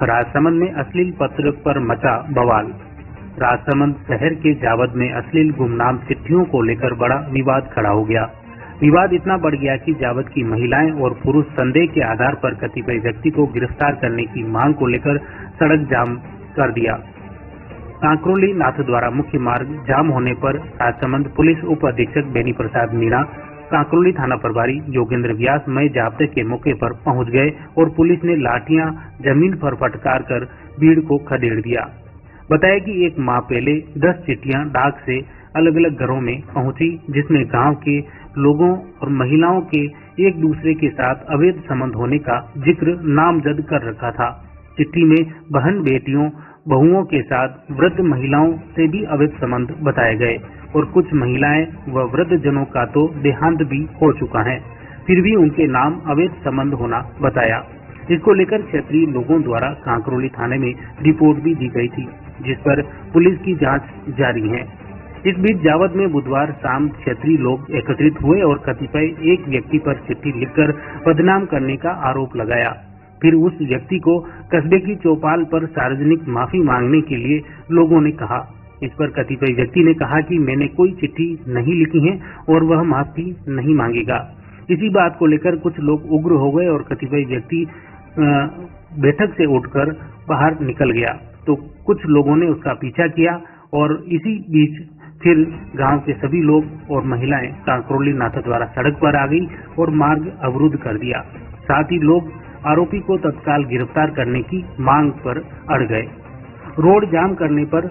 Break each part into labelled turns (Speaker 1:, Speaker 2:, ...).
Speaker 1: राजसमंद में अश्लील पत्र पर मचा बवाल। राजसमंद शहर के जावद में अश्लील गुमनाम चिट्ठियों को लेकर बड़ा विवाद खड़ा हो गया। विवाद इतना बढ़ गया कि जावद की महिलाएं और पुरुष संदेह के आधार पर कतिपय व्यक्ति को गिरफ्तार करने की मांग को लेकर सड़क जाम कर दिया। कांकरोली नाथद्वारा मुख्य मार्ग जाम होने पर राजसमंद पुलिस उप अधीक्षक बेनी प्रसाद मीणा, कांकरोली थाना प्रभारी योगेंद्र व्यास मई जाब्ते के मौके पर पहुंच गए और पुलिस ने लाठियां जमीन पर फटकार कर भीड़ को खदेड़ दिया। बताया कि एक माह पहले 10 चिट्ठियां डाक से अलग अलग घरों में पहुंची, जिसमें गांव के लोगों और महिलाओं के एक दूसरे के साथ अवैध संबंध होने का जिक्र नामजद कर रखा था। चिट्ठी में बहन बेटियों बहुओं के साथ वृद्ध महिलाओं से भी अवैध संबंध बताए गए और कुछ महिलाएं व वृद्ध जनों का तो देहांत भी हो चुका है, फिर भी उनके नाम अवैध संबंध होना बताया। इसको लेकर क्षेत्रीय लोगों द्वारा कांकरोली थाने में रिपोर्ट भी दी गई थी, जिस पर पुलिस की जांच जारी है। इस बीच जावद में बुधवार शाम क्षेत्रीय लोग एकत्रित हुए और कतिपय एक व्यक्ति पर चिट्ठी लिखकर बदनाम करने का आरोप लगाया। फिर उस व्यक्ति को कस्बे की चौपाल पर सार्वजनिक माफी मांगने के लिए लोगों ने कहा। इस पर कतिपय व्यक्ति ने कहा कि मैंने कोई चिट्ठी नहीं लिखी है और वह माफी नहीं मांगेगा। इसी बात को लेकर कुछ लोग उग्र हो गए और कतिपय व्यक्ति बैठक से उठकर बाहर निकल गया, तो कुछ लोगों ने उसका पीछा किया और इसी बीच फिर गांव के सभी लोग और महिलाएं कांकरोली नाथद्वारा सड़क पर आ गई और मार्ग अवरुद्ध कर दिया। साथ ही लोग आरोपी को तत्काल गिरफ्तार करने की मांग पर अड़ गए। रोड जाम करने पर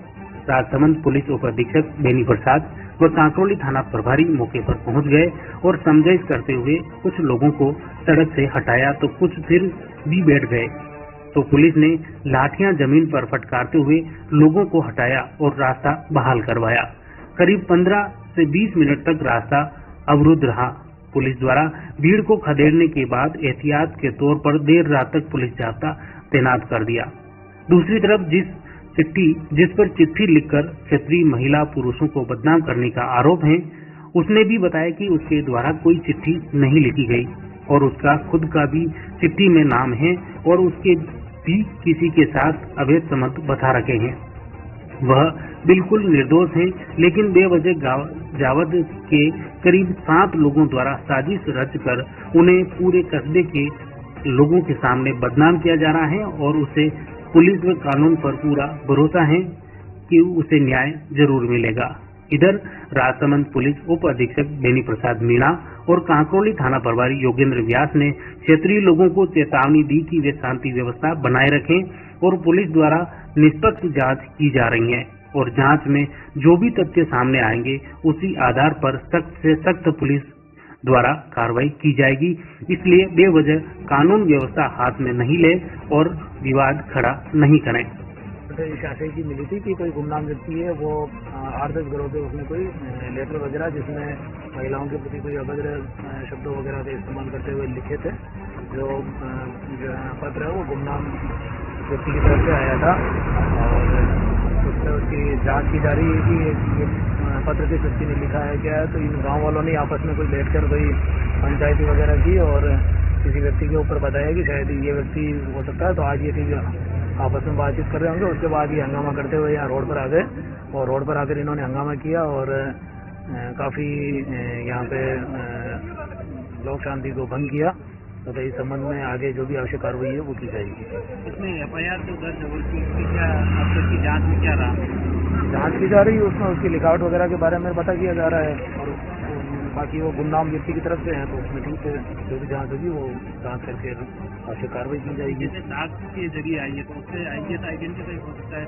Speaker 1: राजसमंद पुलिस उप अधीक्षक बेनी प्रसाद व कांकरोली थाना प्रभारी मौके पर पहुंच गए और समझाइश करते हुए कुछ लोगों को सड़क से हटाया, तो कुछ फिर भी बैठ गए, तो पुलिस ने लाठियां जमीन पर फटकारते हुए लोगों को हटाया और रास्ता बहाल करवाया। करीब 15 से 20 मिनट तक रास्ता अवरुद्ध रहा। पुलिस द्वारा भीड़ को खदेड़ने के बाद एहतियात के तौर पर देर रात तक पुलिस जाब्ता तैनात कर दिया। दूसरी तरफ जिस पर चिट्ठी लिखकर क्षेत्रीय महिला पुरुषों को बदनाम करने का आरोप है, उसने भी बताया कि उसके द्वारा कोई चिट्ठी नहीं लिखी गई और उसका खुद का भी चिट्ठी में नाम है और उसके भी किसी के साथ अवैध संबंध बता रखे हैं। वह बिल्कुल निर्दोष हैं, लेकिन बेवजह जावद के करीब 7 लोगों द्वारा साजिश रचकर उन्हें पूरे कस्बे के लोगों के सामने बदनाम किया जा रहा है और उसे पुलिस व कानून पर पूरा भरोसा है कि उसे न्याय जरूर मिलेगा। इधर राजसमंद पुलिस उप अधीक्षक बेनी प्रसाद मीणा और कांकरोली थाना प्रभारी योगेंद्र व्यास ने क्षेत्रीय लोगों को चेतावनी दी कि वे शांति व्यवस्था बनाए रखें और पुलिस द्वारा निष्पक्ष जांच की जा रही है और जांच में जो भी तथ्य सामने आएंगे उसी आधार पर सख्त से सख्त पुलिस द्वारा कार्रवाई की जाएगी। इसलिए बेवजह कानून व्यवस्था हाथ में नहीं ले और विवाद खड़ा नहीं करें।
Speaker 2: शासन की मिली थी कि कोई गुमनाम व्यक्ति है, वो 8-10 घरों पे उसने कोई लेटर वगैरह जिसमें महिलाओं के प्रति कोई अभद्र शब्दों वगैरह का इस्तेमाल करते हुए लिखे थे। जो पत्र है वो गुमनाम व्यक्ति की तरफ से आया था और उस पर उसकी जांच की जा रही है कि ये पत्र किस व्यक्ति ने लिखा है क्या है। तो इन गाँव वालों ने आपस में कोई बैठकर कोई पंचायती वगैरह की और किसी व्यक्ति के ऊपर बताया कि शायद ये व्यक्ति हो सकता है, तो आज ये चीज आपस में बातचीत कर रहे होंगे। उसके बाद ये हंगामा करते हुए यहाँ रोड पर आ गए और रोड पर आकर इन्होंने हंगामा किया और काफी यहाँ पे लोक शांति को भंग किया। तो इस संबंध में आगे जो भी आवश्यक कार्रवाई है वो की जाएगी।
Speaker 3: इसमें FIR तो दर्ज हो गई, क्या अब तक की जांच में क्या रहा?
Speaker 2: जांच की जा रही है, उसमें उसकी लिखावट वगैरह के बारे में पता किया जा रहा है और बाकी वो गुमनाम व्यक्ति की तरफ से है, तो उसमें ठीक है जो भी जांच होगी वो जांच करके आवश्यक कार्रवाई की जाएगी।
Speaker 3: जैसे डाक के जरिए आई है तो उससे आइडेंटिफाई हो सकता है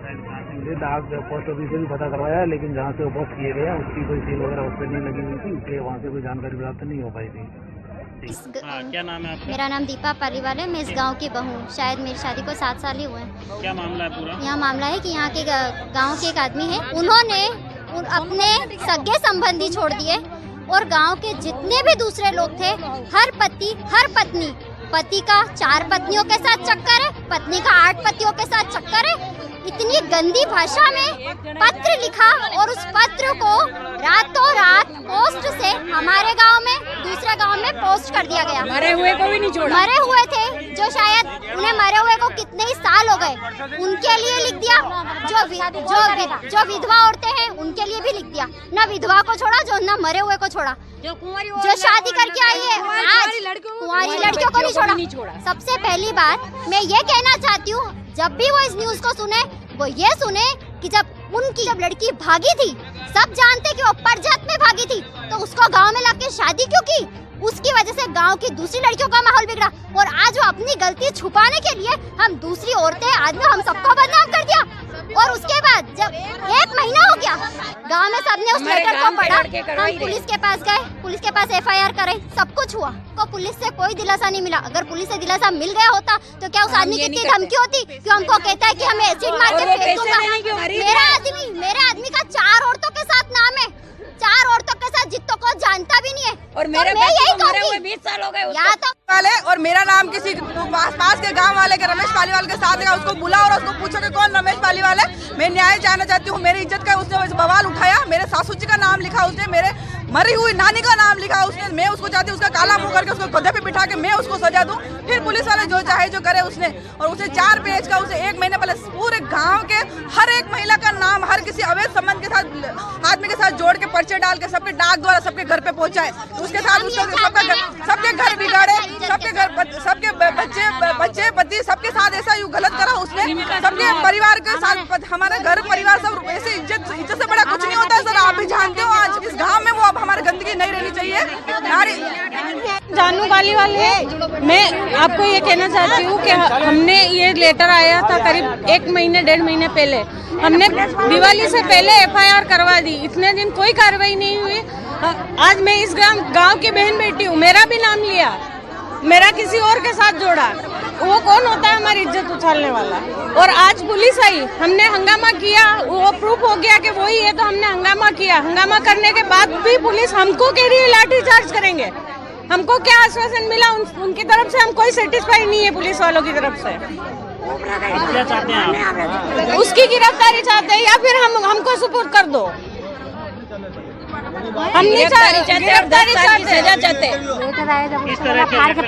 Speaker 2: ये डाक पोस्ट ऑफिस से भी पता करवाया है, लेकिन जहाँ से वो पोस्ट किए गए उसकी कोई सील वगैरह उस पर नहीं लगी हुई थी, इसलिए वहाँ से कोई जानकारी प्राप्त नहीं हो पाई थी।
Speaker 3: क्या नाम है आपका?
Speaker 4: मेरा नाम दीपा पालीवाल है। मैं इस गांव की बहू हूँ। शायद मेरी शादी को 7 साल ही हुए हैं।
Speaker 3: क्या मामला है पूरा?
Speaker 4: यहाँ मामला है कि यहाँ के गांव के एक आदमी है, उन्होंने अपने सगे संबंधी छोड़ दिए और गांव के जितने भी दूसरे लोग थे, हर पति हर पत्नी, पति का 4 पत्नियों के साथ चक्कर है, पत्नी का 8 पतियों के साथ चक्कर है। इतनी गंदी भाषा में पत्र लिखा और उस पत्र को रातों रात पोस्ट से हमारे गांव में दूसरे गांव में पोस्ट कर दिया गया।
Speaker 5: मरे हुए को भी नहीं छोड़ा।
Speaker 4: मरे हुए थे जो शायद उन्हें मरे हुए को कितने ही साल हो गए, उनके लिए लिख दिया। जो विधवा औरतें हैं उनके लिए भी लिख दिया। न विधवा को छोड़ा, जो मरे हुए को छोड़ा, जो शादी करके आई है आज कुंवारी लड़कियों को नहीं छोड़ा। सबसे पहली बात मैं ये कहना चाहती हूँ, जब भी वो इस न्यूज को सुने वो ये सुने कि जब लड़की भागी थी, सब जानते कि वो परजात में भागी थी, तो उसको गांव में लाके शादी क्यों की? उसकी वजह से गांव की दूसरी लड़कियों का माहौल बिगड़ा और आज वो अपनी गलती छुपाने के लिए हम दूसरी औरतें, आदमी, हम सबको बदनाम कर दिया। और उसके बाद जब 1 महीना हो गया, गांव में सबने उस लेटर को पढ़ा, हम पुलिस के पास गए, पुलिस के पास FIR करे, सब कुछ हुआ, को पुलिस से कोई दिलासा नहीं मिला। अगर पुलिस से दिलासा मिल गया होता तो क्या उस आदमी की इतनी धमकी होती कि हमको कहता है कि हमें एसिड मार के फेंक दूंगा। मेरे आदमी का 4 औरतों के साथ नाम है, 4 औरतों के साथ जितों को जानता भी नहीं है।
Speaker 5: और मेरे
Speaker 4: मैं यही कहूँगी
Speaker 5: 20 साल हो गए
Speaker 4: या तो
Speaker 6: वाले, और मेरा नाम किसी पास के गांव वाले के रमेश पालीवाल के साथ है, उसको बुला और उसको पूछो कि कौन रमेश पालीवाल है। मैं न्याय जानना चाहती हूँ। मेरी इज्जत का उसने बवाल उठाया, मेरे सासू जी का नाम लिखा उसने, मेरे मरी हुई नानी का नाम लिखा उसने। मैं उसको चाहती हूँ उसका काला मुंह करके उसको गधे पे बिठा के मैं उसको सजा दूं। फिर पुलिस वाले जो चाहे जो करे उसने, और उसे 4 पेज का उसे 1 महीने पहले पूरे गांव के हर एक महिला का नाम हर किसी अवैध संबंध के साथ आदमी के साथ जोड़ के पर्चे डाल के सबके डाक द्वारा सबके घर पे पहुंचाए। उसके साथ सबके घर बिगाड़े, सबके बच्चे पति सबके साथ ऐसा यूँ गलत करा उसने। सबके परिवार के साथ, हमारे घर परिवार सब ऐसे इज्जत से बड़ा कुछ नहीं होता है सर। आप भी जानते हो आज इस गाँव में वो अब हमारी गंदगी नहीं रहनी चाहिए।
Speaker 7: जानू पालीवाल है। मैं आपको ये कहना चाहती हूँ कि हमने ये लेटर आया था करीब 1 महीने 1.5 महीने पहले, हमने दिवाली से पहले FIR करवा दी। इतने दिन कोई कार्रवाई नहीं हुई। आज मैं इस गांव की बहन बेटी हूँ, मेरा भी नाम लिया, मेरा किसी और के साथ जोड़ा। वो कौन होता है हमारी इज्जत उछालने वाला? और आज पुलिस आई, हमने हंगामा किया, वो प्रूफ हो गया कि वही है, तो हमने हंगामा किया। हंगामा करने के बाद भी पुलिस हमको कह रही है लाठी चार्ज करेंगे। हमको क्या आश्वासन मिला? उनकी तरफ से हम कोई सेटिस्फाई नहीं है पुलिस वालों की तरफ से।
Speaker 3: क्या चाहते हैं आप?
Speaker 7: उसकी गिरफ्तारी चाहते हैं या फिर हमको सुपुर्द कर दो। हम नहीं गिरफ्तारी चाहते।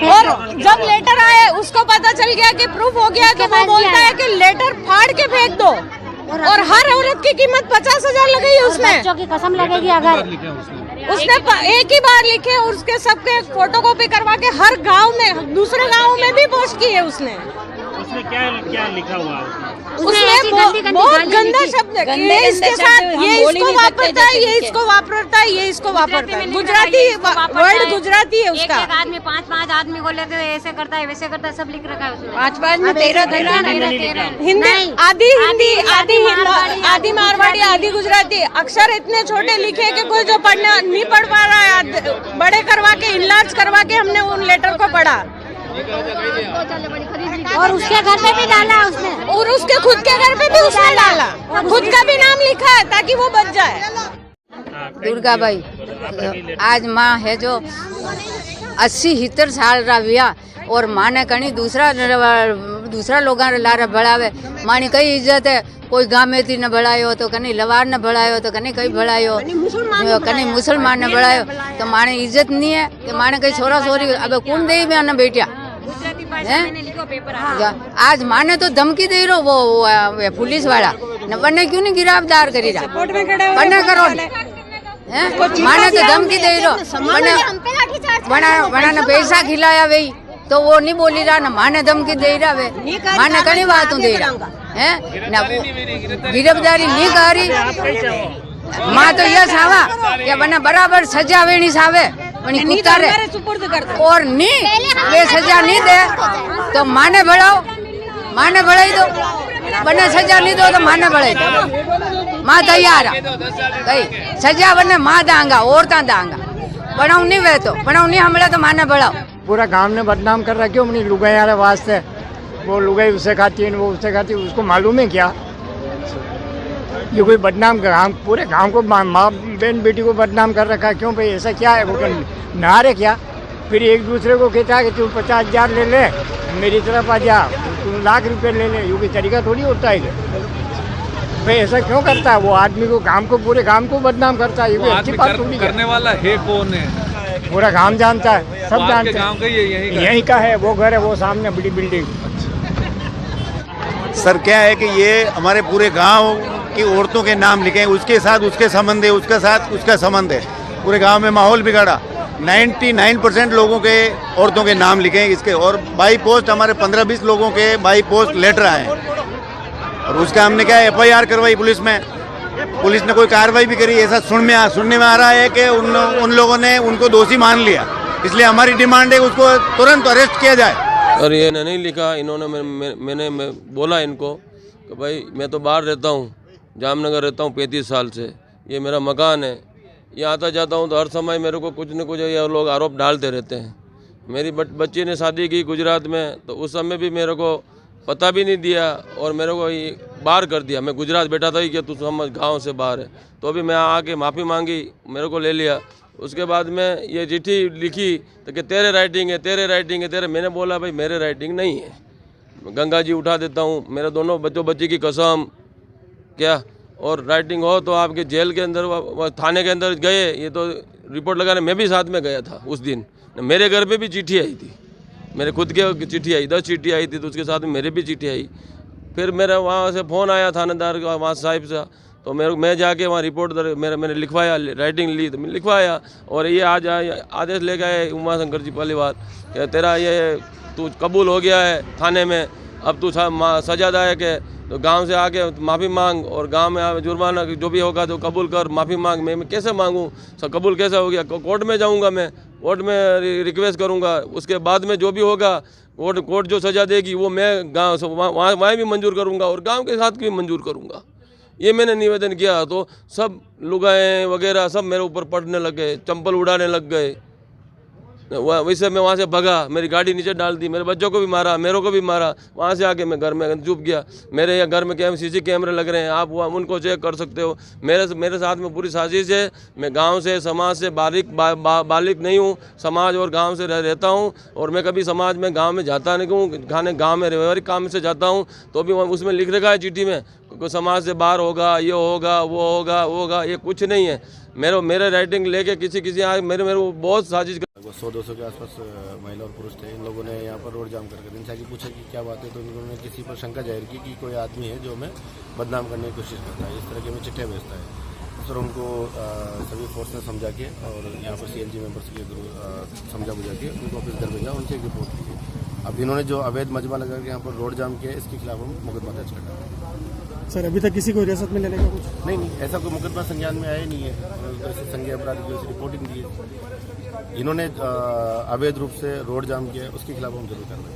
Speaker 7: और जब लेटर आए उसको पता चल गया कि प्रूफ हो गया तो वो बोलता है कि लेटर फाड़ के फेंक दो। और हर औरत की कीमत 50,000 लगेगी उसमें,
Speaker 8: बच्चों की कसम लगेगी। अगर
Speaker 7: उसने एक ही बार लिखे और उसके सबके फोटोकॉपी करवा के हर गांव में, दूसरे गांव में भी पोस्ट की है उसने।
Speaker 3: उसमें क्या लिखा हुआ है?
Speaker 7: उसमें बहुत गंदा शब्द है। ये इसके साथ, ये इसको वापरता है, ये इसको वापरता है, ये इसको वापरता है। गुजराती वर्ड गुजराती है उसका।
Speaker 8: एक आदमी 5 आदमी को लेते ऐसे करता है वैसे करता है, सब लिख रखा है उसमें।
Speaker 5: 5 में 13
Speaker 7: हिंदी, आधी हिंदी, आधी मारवाड़ी, आधी गुजराती। अक्षर इतने छोटे लिखे कि कोई जो पढ़ना नहीं पढ़ पा रहा है, बड़े करवा के इनलार्ज करवा के हमने उन लेटर को पढ़ा।
Speaker 8: और उसके घर पे भी डाला उसने,
Speaker 7: और उसके खुद के घर पे भी उसने डाला, खुद का भी नाम लिखा है ताकि वो बच जाए।
Speaker 5: दुर्गा भाई आज माँ है जो 80-70 साल रहा, और माँ ने कहीं दूसरा लोग लारा बढ़ावे। माँ ने कई इज्जत है, कोई गाँव में थी न बढ़ायो तो कहीं लवार न बढ़ायो तो कहीं कहीं बढ़ायो, कहीं मुसलमान न बढ़ायो, तो माँ ने इज्जत नहीं है कि माँ ने कहीं छोरा छोरी अब कौन दे में न बेटिया आज माँ ने तो धमकी दे रहो वो पुलिस वाला न बने क्यों नहीं गिरफ्तार करी रहा बने करो माँ ने तो धमकी दे रहो बना न पैसा खिलाया वही तो वो नहीं बोली रहा, ना माँ ने धमकी दे रहा वे, माँ ने कई बातों दे रहा है ना गिरफ्तारी नहीं करी। माँ तो यह सावा कि बना बराबर सजा वेणी सावे कुत्ता रे और नहीं वे सजा नहीं दे तो माँ ने बढ़ाओ, माँ ने बढ़ाई दो, बने सजा नहीं दो तो माँ ने बढ़ाई दो। माँ तैयार कही सजा बने माँ दांगा और दांगा बनाऊ नहीं वे तो बनाऊ नहीं हमला तो माँ ने बढ़ाओ।
Speaker 9: पूरा गांव ने बदनाम कर रखी अपनी लुगाई वाले वास्ते, वो लुगाई उससे खाती है वो उससे खाती है, उसको मालूम है क्या ये कोई बदनाम पूरे गांव को माँ बहन बेटी को बदनाम कर रखा है। क्यों भाई ऐसा क्या है? वो नारे क्या फिर एक दूसरे को कहता है कि तू 50,000 ले ले मेरी तरफ आ जा, तू लाख रुपए ले ले, ये कोई तरीका थोड़ी होता है भाई। ऐसा क्यों करता है? वो आदमी को गांव को पूरे गांव को बदनाम करता है, ये कोई अच्छी बात थोड़ी
Speaker 10: करने वाला है कौन है?
Speaker 9: पूरा गांव जानता है, सब जानते हैं।
Speaker 10: गांव का
Speaker 9: यहीं का है, वो घर है वो सामने बड़ी बिल्डिंग।
Speaker 11: सर क्या है कि ये हमारे पूरे गांव की औरतों के नाम लिखे हैं, उसके साथ उसके संबंध है, उसके साथ उसका संबंध है। पूरे गांव में माहौल बिगाड़ा। 99% लोगों के औरतों के नाम लिखे हैं इसके, और बाई पोस्ट हमारे 15-20 लोगों के बाई पोस्ट लेटर आए हैं। और उसका हमने क्या FIR करवाई पुलिस में, पुलिस ने कोई कार्रवाई भी करी। ऐसा सुनने में आ रहा है कि उन लोगों ने उनको दोषी मान लिया। इसलिए हमारी डिमांड है उसको तुरंत अरेस्ट किया जाए।
Speaker 10: और ये नहीं लिखा इन्होंने, मैंने बोला इनको कि भाई मैं तो बाहर रहता हूँ, जामनगर रहता हूँ 35 साल से, ये मेरा मकान है, ये आता जाता हूँ तो हर समय मेरे को कुछ न कुछ ये लोग आरोप डालते रहते हैं। मेरी बच्ची ने शादी की गुजरात में, तो उस समय भी मेरे को पता भी नहीं दिया और मेरे को ये बाहर कर दिया। मैं गुजरात बैठा था कि तू समझ गांव से बाहर है, तो अभी मैं आके माफ़ी मांगी, मेरे को ले लिया। उसके बाद में ये चिट्ठी लिखी तो कि तेरे राइटिंग है, तेरे राइटिंग है, तेरे। मैंने बोला भाई मेरे राइटिंग नहीं है, गंगा जी उठा देता हूँ, मेरे दोनों बच्ची की कसम। क्या और राइटिंग हो तो आपके जेल के अंदर, थाने के अंदर गए, ये तो रिपोर्ट लगाने मैं भी साथ में गया था उस दिन। मेरे घर पे भी चिट्ठी आई थी, मेरे खुद के चिट्ठी आई, 10 चिट्ठी आई थी, तो उसके साथ में मेरे भी चिट्ठी आई। फिर मेरा वहाँ से फ़ोन आया थानेदार का, वहाँ साहिब से, तो मैं जाके वहाँ रिपोर्ट मैंने लिखवाया, राइटिंग ली तो मैंने लिखवाया। और ये आज आदेश लेके आए उमा शंकर जी पालीवाल कि तेरा ये तू कबूल हो गया है थाने में, अब तू सजादायक है, तो गांव से आके माफ़ी मांग और गांव में जुर्माना जो भी होगा तो कबूल कर, माफ़ी मांग। मैं कैसे मांगूँ, सब कबूल कैसे हो गया? कोर्ट में जाऊंगा, मैं कोर्ट में रिक्वेस्ट करूंगा, उसके बाद में जो भी होगा कोर्ट जो सज़ा देगी वो मैं गांव से वहाँ भी मंजूर करूंगा और गांव के साथ भी मंजूर करूंगा। ये मैंने निवेदन किया, तो सब लुगाएँ वगैरह सब मेरे ऊपर पड़ने लग गए, चंपल उड़ाने लग गए। वैसे मैं वहाँ से भगा, मेरी गाड़ी नीचे डाल दी, मेरे बच्चों को भी मारा, मेरे को भी मारा। वहाँ से आके मैं घर में चुप गया। मेरे यहाँ घर में CC कैमरे लग रहे हैं, आप उनको चेक कर सकते हो। मेरे साथ में पूरी साजिश है। मैं गांव से, समाज से बालिक नहीं हूँ, समाज और गांव से रहता हूँ। और मैं कभी समाज में गांव में जाता नहीं हूँ, गांव में व्यवहारिक काम से जाता हूँ। तो भी उसमें लिख रखा है चिट्ठी में कोई समाज से बाहर होगा, ये होगा, वो होगा, ये कुछ नहीं है। मेरे राइटिंग लेके किसी मेरे को बहुत साजिश
Speaker 11: 100-200 के आसपास महिला और पुरुष थे। इन लोगों ने यहाँ पर रोड जाम करके इनसे आगे पूछा कि क्या बात है, तो उन्होंने किसी पर शंका जाहिर की कि कोई आदमी है जो हमें बदनाम करने की कोशिश करता है, इस तरह की हमें चिट्ठियाँ भेजता है। सर उनको सभी फोर्स ने समझा के और यहाँ पर CLG मेंबर्स के समझा बुझा के उनको ऑफिस घर भेजा, उनसे एक रिपोर्ट की। अब इन्होंने जो अवैध मजमा लगा के यहाँ पर रोड जाम किया, इसके खिलाफ हम मुकदमा दर्ज करना है।
Speaker 12: सर अभी तक किसी को हिरासत में लेने का कुछ
Speaker 11: नहीं, ऐसा कोई मुकदमा संज्ञान में आया नहीं है। वैसे संज्ञेय अपराधी की रिपोर्टिंग दी है। इन्होंने अवैध रूप से रोड जाम किया, उसके खिलाफ हम जरूर करना है।